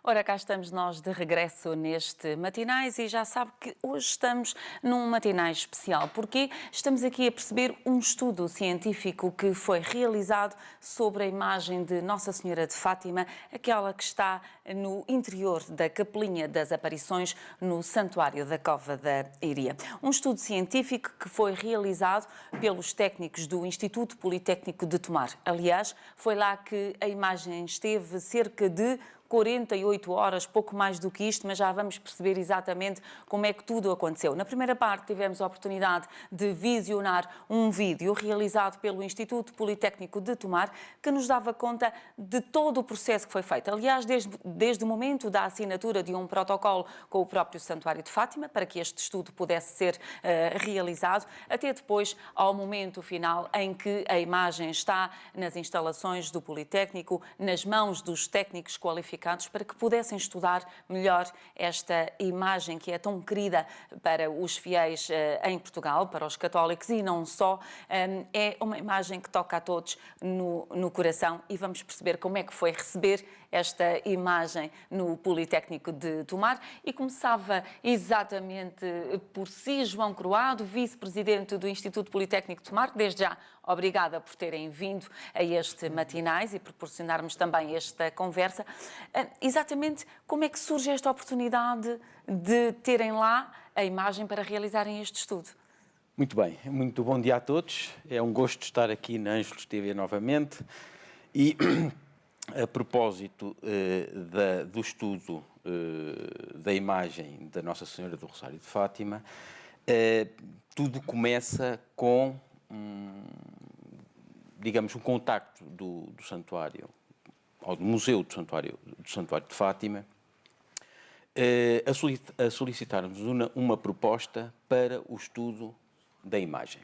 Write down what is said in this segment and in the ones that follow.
Ora, cá estamos nós de regresso neste Matinais e já sabe que hoje estamos num Matinais especial, porque estamos aqui a perceber um estudo científico que foi realizado sobre a imagem de Nossa Senhora de Fátima, aquela que está no interior da Capelinha das Aparições, no Santuário da Cova da Iria. Um estudo científico que foi realizado pelos técnicos do Instituto Politécnico de Tomar. Aliás, foi lá que a imagem esteve cerca de 48 horas, pouco mais do que isto, mas já vamos perceber exatamente como é que tudo aconteceu. Na primeira parte tivemos a oportunidade de visionar um vídeo realizado pelo Instituto Politécnico de Tomar, que nos dava conta de todo o processo que foi feito. Aliás, desde o momento da assinatura de um protocolo com o próprio Santuário de Fátima, para que este estudo pudesse ser realizado, até depois ao momento final em que a imagem está nas instalações do Politécnico, nas mãos dos técnicos qualificados, para que pudessem estudar melhor esta imagem que é tão querida para os fiéis em Portugal, para os católicos e não só. É uma imagem que toca a todos no coração e vamos perceber como é que foi receber esta imagem no Politécnico de Tomar. E começava exatamente por si, João Croado, vice-presidente do Instituto Politécnico de Tomar. Desde já, obrigada por terem vindo a este Matinais e proporcionarmos também esta conversa. Exatamente como é que surge esta oportunidade de terem lá a imagem para realizarem este estudo? Muito bem, muito bom dia a todos. É um gosto estar aqui na Ângelos TV novamente e a propósito do estudo da imagem da Nossa Senhora do Rosário de Fátima, tudo começa com, digamos, um contacto do santuário, ou do Museu do Santuário de Fátima, a solicitarmos uma proposta para o estudo da imagem.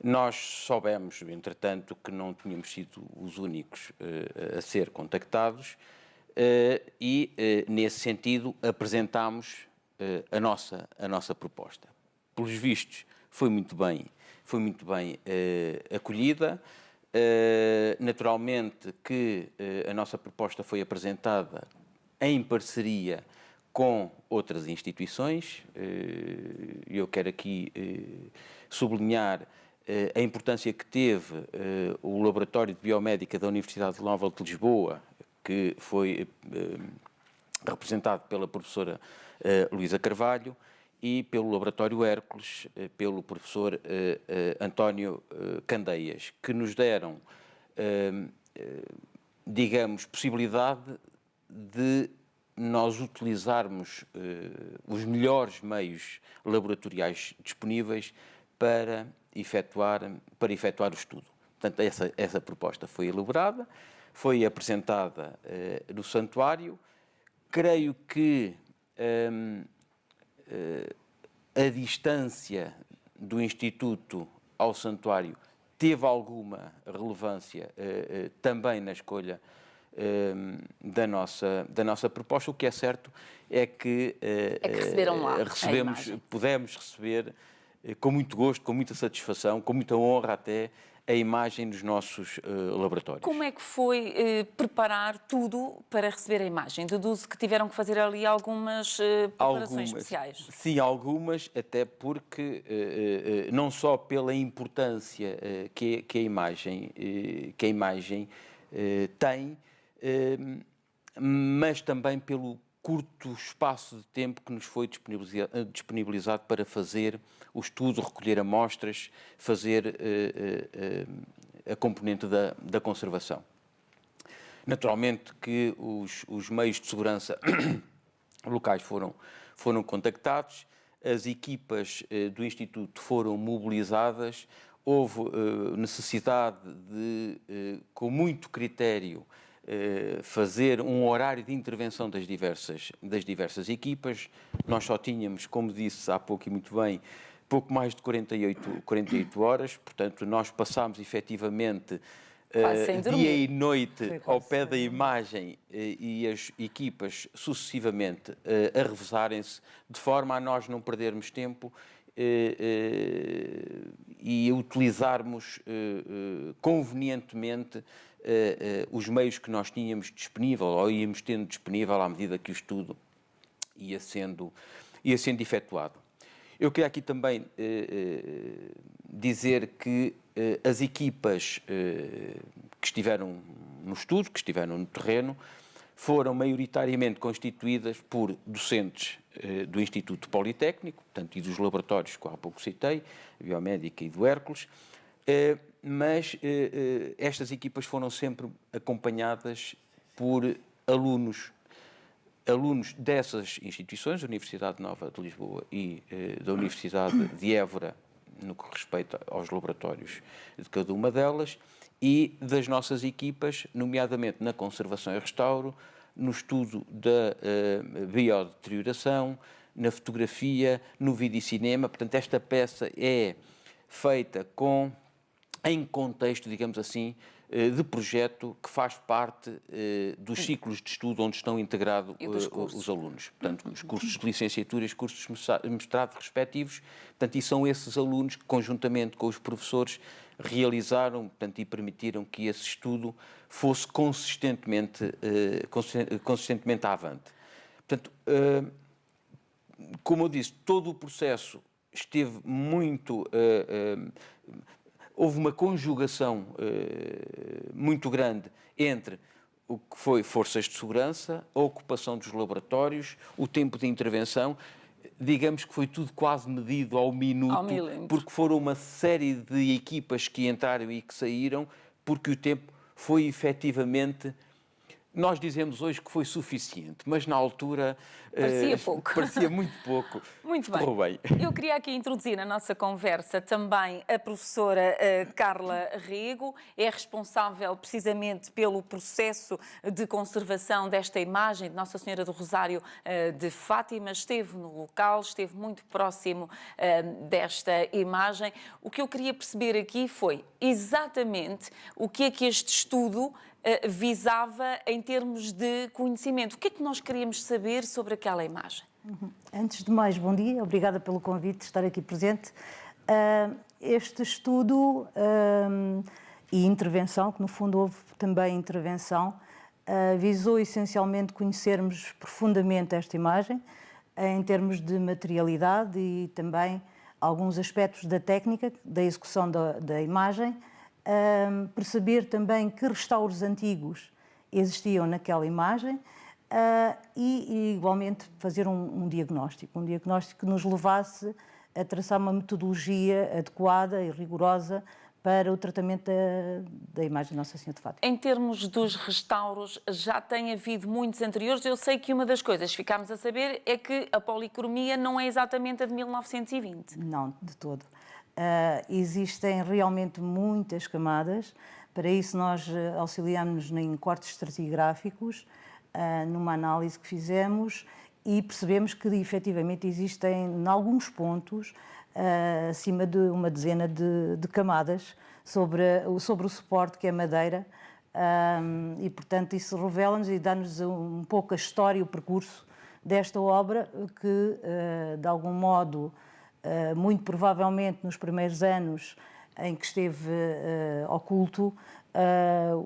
Nós soubemos, entretanto, que não tínhamos sido os únicos a ser contactados e, nesse sentido, apresentámos a nossa proposta. Pelos vistos, foi muito bem acolhida. Naturalmente que a nossa proposta foi apresentada em parceria com outras instituições. Eu quero aqui sublinhar a importância que teve o Laboratório de Biomédica da Universidade Nova de Lisboa, que foi representado pela professora Luísa Carvalho, e pelo Laboratório Hércules, pelo professor António Candeias, que nos deram, digamos, possibilidade de nós utilizarmos os melhores meios laboratoriais disponíveis para efetuar o estudo. Portanto, essa proposta foi elaborada, foi apresentada no santuário. Creio que a distância do Instituto ao santuário teve alguma relevância também na escolha da nossa proposta. O que é certo é que, receberam lá pudemos receber com muito gosto, com muita satisfação, com muita honra até, a imagem dos nossos laboratórios. Como é que foi preparar tudo para receber a imagem? Deduzo que tiveram que fazer ali algumas preparações especiais. Sim, algumas, até porque não só pela importância que a imagem tem, mas também pelo curto espaço de tempo que nos foi disponibilizado para fazer o estudo, recolher amostras, fazer a componente da conservação. Naturalmente que os meios de segurança locais foram contactados, as equipas do Instituto foram mobilizadas, houve necessidade de, com muito critério, fazer um horário de intervenção das diversas equipas. Nós só tínhamos, como disse há pouco e muito bem, pouco mais de 48 horas, portanto nós passámos efetivamente dia e noite ao pé da imagem e as equipas sucessivamente a revezarem-se, de forma a nós não perdermos tempo e utilizarmos convenientemente os meios que nós tínhamos disponível ou íamos tendo disponível à medida que o estudo ia sendo efetuado. Eu queria aqui também dizer que as equipas que estiveram no estudo, que estiveram no terreno, foram maioritariamente constituídas por docentes do Instituto Politécnico, portanto, e dos laboratórios que há pouco citei, a Biomédica e do Hércules, mas estas equipas foram sempre acompanhadas por alunos dessas instituições, da Universidade Nova de Lisboa e da Universidade de Évora, no que respeita aos laboratórios de cada uma delas, e das nossas equipas, nomeadamente na conservação e restauro, no estudo da biodeterioração, na fotografia, no vídeo e cinema. Portanto, esta peça é feita em contexto, digamos assim, de projeto que faz parte dos ciclos de estudo onde estão integrados os alunos. Portanto, os cursos de licenciatura e os cursos de mestrado respectivos. Portanto, e são esses alunos que, conjuntamente com os professores, realizaram, portanto, e permitiram que esse estudo fosse consistentemente avante. Portanto, como eu disse, todo o processo esteve muito... houve uma conjugação muito grande entre o que foi forças de segurança, a ocupação dos laboratórios, o tempo de intervenção. Digamos que foi tudo quase medido ao minuto, porque foram uma série de equipas que entraram e que saíram, porque o tempo foi efetivamente... Nós dizemos hoje que foi suficiente, mas na altura parecia pouco. Parecia muito pouco. Muito bem. Eu queria aqui introduzir na nossa conversa também a professora Carla Rego, é responsável precisamente pelo processo de conservação desta imagem de Nossa Senhora do Rosário de Fátima, esteve no local, esteve muito próximo desta imagem. O que eu queria perceber aqui foi exatamente o que é que este estudo visava em termos de conhecimento. O que é que nós queríamos saber sobre aquela imagem? Antes de mais, bom dia. Obrigada pelo convite de estar aqui presente. Este estudo e intervenção, que no fundo houve também intervenção, visou essencialmente conhecermos profundamente esta imagem, em termos de materialidade e também alguns aspectos da técnica, da execução da imagem, perceber também que restauros antigos existiam naquela imagem e igualmente fazer um diagnóstico que nos levasse a traçar uma metodologia adequada e rigorosa para o tratamento da imagem de Nossa Senhora de Fátima. Em termos dos restauros, já tem havido muitos anteriores. Eu sei que uma das coisas que ficámos a saber é que a policromia não é exatamente a de 1920. Não, de todo. Existem realmente muitas camadas. Para isso nós auxiliamos em cortes estratigráficos, numa análise que fizemos, e percebemos que efetivamente existem, em alguns pontos, acima de uma dezena de camadas sobre o suporte, que é madeira, e portanto isso revela-nos e dá-nos um pouco a história e o percurso desta obra que, de algum modo, muito provavelmente nos primeiros anos em que esteve oculto,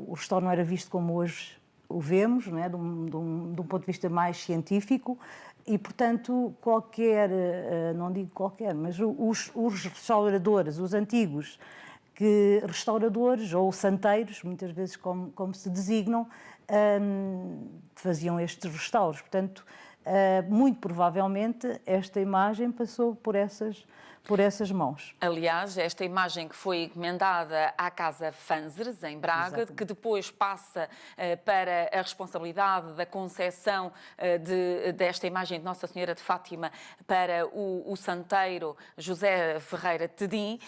o restauro não era visto como hoje o vemos, não é? de um ponto de vista mais científico, e portanto não digo qualquer, mas os restauradores, os antigos restauradores ou santeiros, muitas vezes como se designam, faziam estes restauros. Portanto, muito provavelmente esta imagem passou por essas mãos. Aliás, esta imagem que foi encomendada à Casa Fanzeres, em Braga, exatamente, que depois passa para a responsabilidade da concepção desta imagem de Nossa Senhora de Fátima para o santeiro José Ferreira Tedim,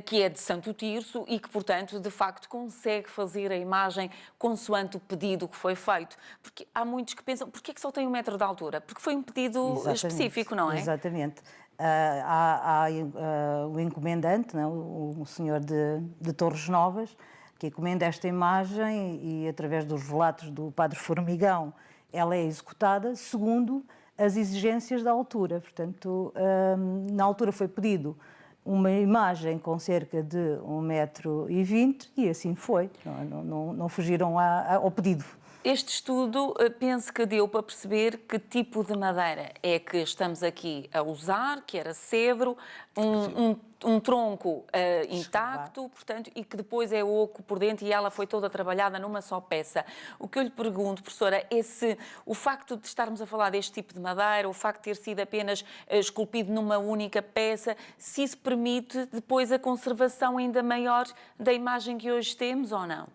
que é de Santo Tirso e que, portanto, de facto, consegue fazer a imagem consoante o pedido que foi feito. Porque há muitos que pensam, porquê é que só tem 1 metro de altura? Porque foi um pedido específico, não é? Exatamente. Há o encomendante, não, o senhor de Torres Novas, que encomenda esta imagem e, através dos relatos do Padre Formigão, ela é executada segundo as exigências da altura. Portanto, na altura foi pedido uma imagem com cerca de 1,20 m e assim foi, não fugiram ao pedido. Este estudo, penso que deu para perceber que tipo de madeira é que estamos aqui a usar, que era cedro, um tronco intacto, portanto, e que depois é oco por dentro e ela foi toda trabalhada numa só peça. O que eu lhe pergunto, professora, é se o facto de estarmos a falar deste tipo de madeira, o facto de ter sido apenas esculpido numa única peça, se isso permite depois a conservação ainda maior da imagem que hoje temos ou não?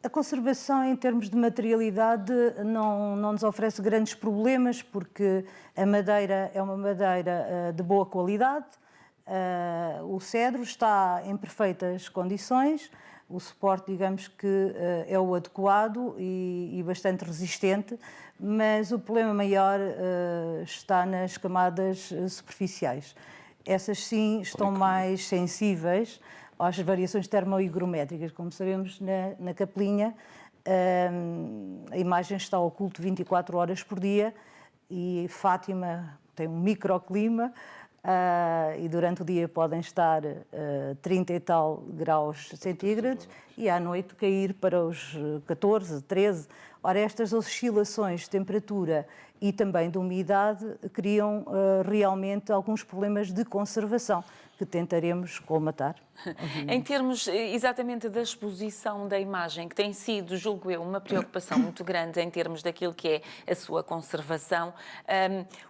A conservação, em termos de materialidade, não nos oferece grandes problemas, porque a madeira é uma madeira de boa qualidade, o cedro está em perfeitas condições, o suporte, digamos que é o adequado e bastante resistente, mas o problema maior está nas camadas superficiais. Essas sim estão mais sensíveis às variações termohigrométricas. Como sabemos, na capelinha a imagem está oculta 24 horas por dia e Fátima tem um microclima e durante o dia podem estar 30 e tal graus centígrados e à noite cair para os 14, 13. Ora, estas oscilações de temperatura e também de umidade criam realmente alguns problemas de conservação que tentaremos colmatar. Em termos exatamente da exposição da imagem, que tem sido, julgo eu, uma preocupação muito grande em termos daquilo que é a sua conservação,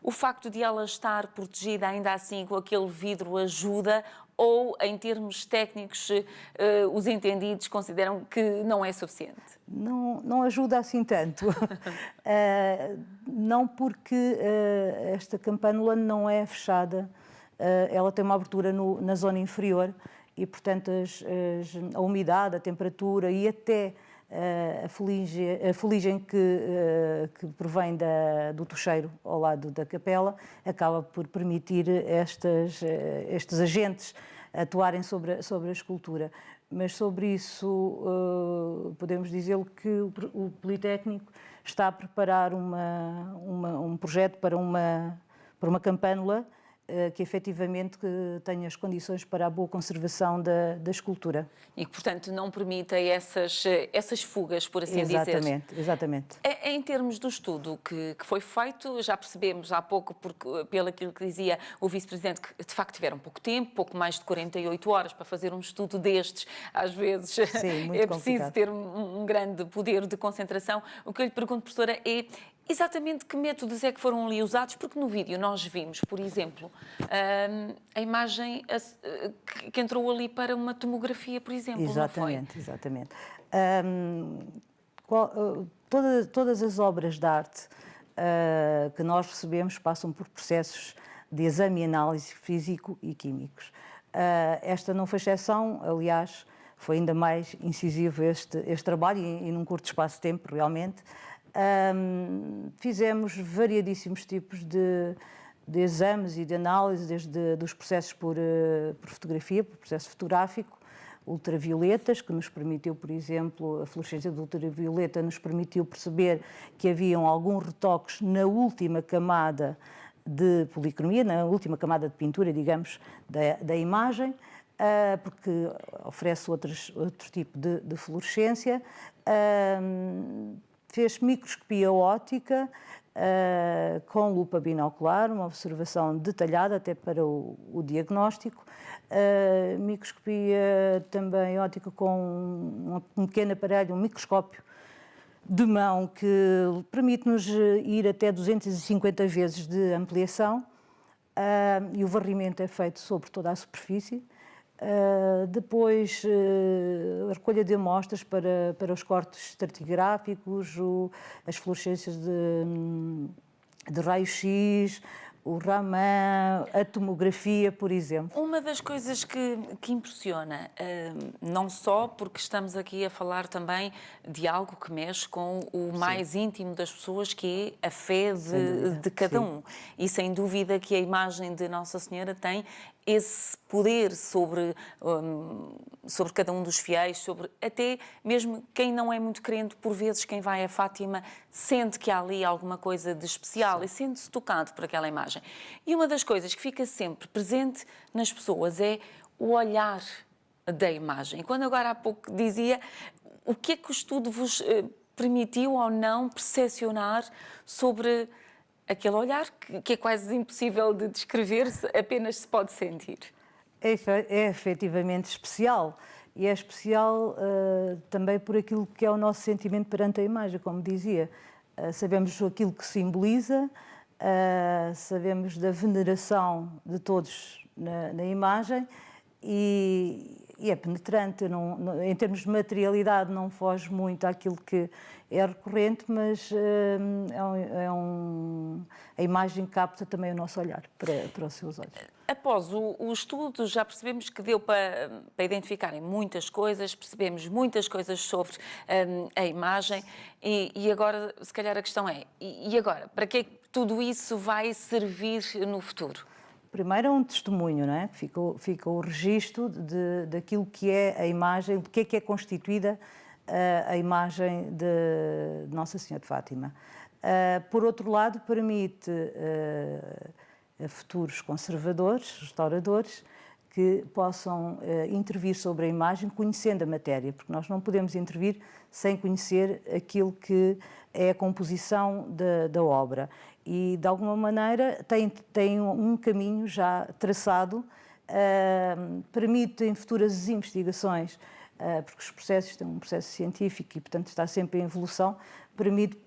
o facto de ela estar protegida ainda assim com aquele vidro ajuda ou, em termos técnicos, os entendidos consideram que não é suficiente? Não ajuda assim tanto. Não porque esta campânula não é fechada, ela tem uma abertura na zona inferior e, portanto, a umidade, a temperatura e até a fuligem que provém do tocheiro ao lado da capela acaba por permitir estes agentes atuarem sobre a escultura. Mas sobre isso podemos dizer que o Politécnico está a preparar um projeto para uma campânula que efetivamente tenha as condições para a boa conservação da escultura. E que, portanto, não permita essas fugas, por assim dizer. Exatamente. Em termos do estudo que foi feito, já percebemos há pouco, pelo aquilo que dizia o Vice-Presidente, que de facto tiveram pouco tempo, pouco mais de 48 horas para fazer um estudo destes. Às vezes sim, muito é preciso complicado. ter um grande poder de concentração. O que eu lhe pergunto, professora, é exatamente que métodos é que foram ali usados, porque no vídeo nós vimos, por exemplo, a imagem que entrou ali para uma tomografia, por exemplo, exatamente, não foi? Exatamente. Todas as obras de arte que nós recebemos passam por processos de exame e análise físico e químicos. Esta não foi exceção, aliás, foi ainda mais incisivo este trabalho e num curto espaço de tempo, realmente. Fizemos variadíssimos tipos de exames e de análise, desde dos processos por fotografia, por processo fotográfico, ultravioletas, que nos permitiu, por exemplo, a fluorescência do ultravioleta nos permitiu perceber que haviam alguns retoques na última camada de policromia, na última camada de pintura, digamos, da imagem, porque oferece outro tipo de fluorescência. Fez microscopia óptica com lupa binocular, uma observação detalhada até para o diagnóstico. Microscopia também óptica com um pequeno aparelho, um microscópio de mão que permite-nos ir até 250 vezes de ampliação e o varrimento é feito sobre toda a superfície. Depois, a recolha de amostras para os cortes estratigráficos, as fluorescências de raio-x, o Raman, a tomografia, por exemplo. Uma das coisas que impressiona, não só porque estamos aqui a falar também de algo que mexe com o mais íntimo das pessoas, que é a fé de cada um. E sem dúvida que a imagem de Nossa Senhora tem esse poder sobre cada um dos fiéis, sobre até mesmo quem não é muito crente, por vezes quem vai a Fátima sente que há ali alguma coisa de especial. Sim. E sente-se tocado por aquela imagem. E uma das coisas que fica sempre presente nas pessoas é o olhar da imagem. Quando agora há pouco dizia, o que é que o estudo vos permitiu ou não percepcionar sobre aquele olhar que é quase impossível de descrever, apenas se pode sentir? É efetivamente especial. E é especial também por aquilo que é o nosso sentimento perante a imagem, como dizia. Sabemos aquilo que simboliza, sabemos da veneração de todos na imagem e é penetrante. Em termos de materialidade não foge muito àquilo que é recorrente, mas a imagem capta também o nosso olhar para os seus olhos. Após o estudo, já percebemos que deu para identificarem muitas coisas, percebemos muitas coisas sobre a imagem e agora, se calhar, a questão é, e agora? Para que é que tudo isso vai servir no futuro? Primeiro é um testemunho, não é? Fica o registro daquilo que é a imagem, de que é constituída a imagem de Nossa Senhora de Fátima. Por outro lado, permite a futuros conservadores, restauradores, que possam intervir sobre a imagem conhecendo a matéria, porque nós não podemos intervir sem conhecer aquilo que é a composição da obra. E, de alguma maneira, tem um caminho já traçado, permite em futuras investigações, porque os processos têm um processo científico e, portanto, está sempre em evolução, permite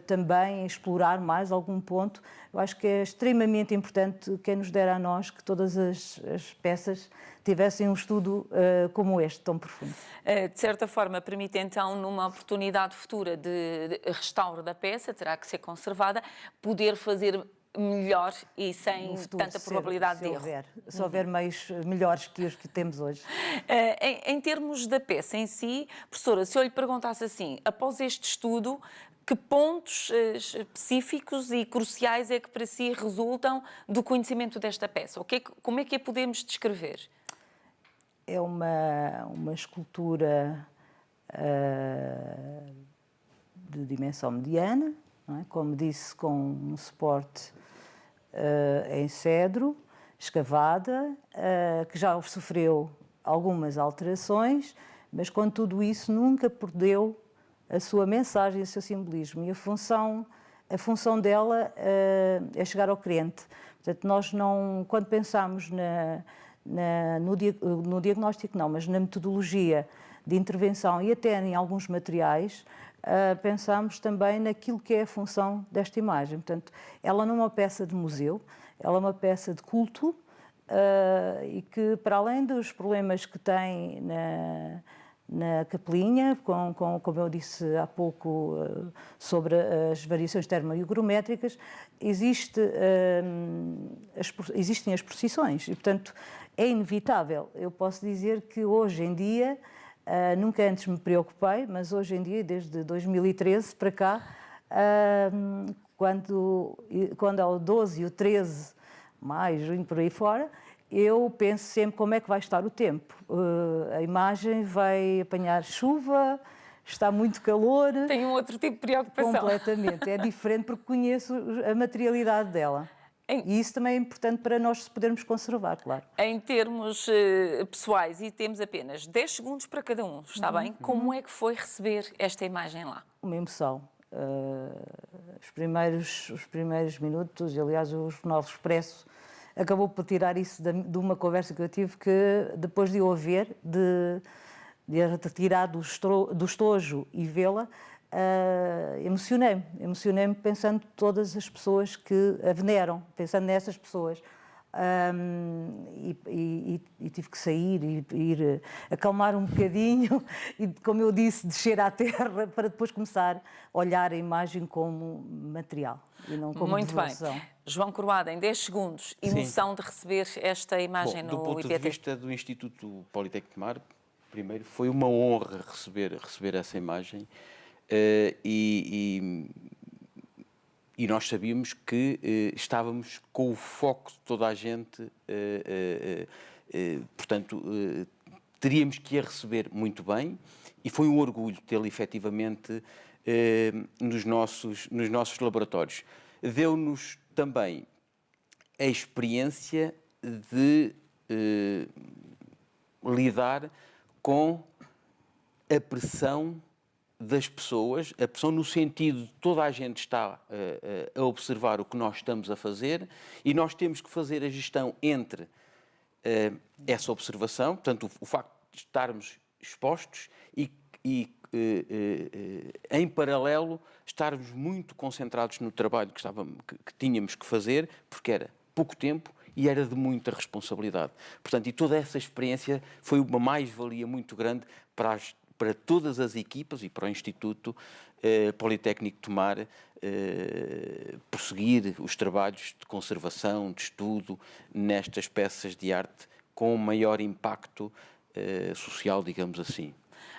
também explorar mais algum ponto. Eu acho que é extremamente importante quem nos dera a nós que todas as peças tivessem um estudo como este, tão profundo. De certa forma, permite então, numa oportunidade futura de restauro da peça, terá que ser conservada, poder fazer melhor e sem tanta probabilidade de erro. Se houver meios melhores que os que temos hoje. Em termos da peça em si, professora, se eu lhe perguntasse assim, após este estudo, que pontos específicos e cruciais é que para si resultam do conhecimento desta peça? Como é que a podemos descrever? É uma escultura de dimensão mediana, não é? Como disse, com um suporte em cedro, escavada, que já sofreu algumas alterações, mas com tudo isso nunca perdeu a sua mensagem, o seu simbolismo. E a função dela é chegar ao crente. Portanto, nós não, quando pensamos no diagnóstico não, mas na metodologia de intervenção e até em alguns materiais, pensamos também naquilo que é a função desta imagem. Portanto, ela não é uma peça de museu, ela é uma peça de culto e que, para além dos problemas que tem na capelinha, como eu disse há pouco, sobre as variações termohigrométricas, existem as procissões e, portanto, é inevitável. Eu posso dizer que hoje em dia, nunca antes me preocupei, mas hoje em dia, desde 2013 para cá, quando há o 12 e o 13, maio, junho, por aí fora, eu penso sempre como é que vai estar o tempo. A imagem vai apanhar chuva, está muito calor. Tem um outro tipo de preocupação. Completamente. É diferente porque conheço a materialidade dela. E isso também é importante para nós podermos conservar, claro. Em termos pessoais, e temos apenas 10 segundos para cada um, está bem? Como é que foi receber esta imagem lá? Uma emoção. Os primeiros minutos, aliás, o Jornal Expresso acabou por tirar isso de uma conversa que eu tive, que depois de ouvir, de retirar do estojo e vê-la, emocionei-me pensando todas as pessoas que a veneram, pensando nessas pessoas. E tive que sair e ir acalmar um bocadinho e, como eu disse, descer à terra para depois começar a olhar a imagem como material e não como devoção. Muito bem. João Coroado, em 10 segundos, emoção Sim. de receber esta imagem no IPT. Do ponto de vista do Instituto Politécnico de Mar, primeiro, foi uma honra receber essa imagem e E nós sabíamos que estávamos com o foco de toda a gente, portanto, teríamos que a receber muito bem, e foi um orgulho tê-la efetivamente nos nossos laboratórios. Deu-nos também a experiência de lidar com a pressão das pessoas, a pressão no sentido de toda a gente está a observar o que nós estamos a fazer, e nós temos que fazer a gestão entre essa observação, portanto, o facto de estarmos expostos e em paralelo, estarmos muito concentrados no trabalho que tínhamos que fazer, porque era pouco tempo e era de muita responsabilidade. Portanto, e toda essa experiência foi uma mais-valia muito grande para todas as equipas e para o Instituto Politécnico de Tomar prosseguir os trabalhos de conservação, de estudo nestas peças de arte com maior impacto social, digamos assim.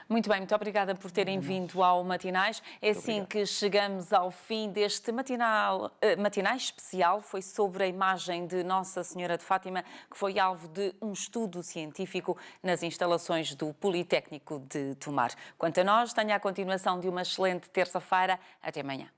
Muito bem, muito obrigada por terem vindo ao Matinais. É Muito assim obrigado. que chegamos ao fim deste matinais especial. Foi sobre a imagem de Nossa Senhora de Fátima, que foi alvo de um estudo científico nas instalações do Politécnico de Tomar. Quanto a nós, tenha a continuação de uma excelente terça-feira. Até amanhã.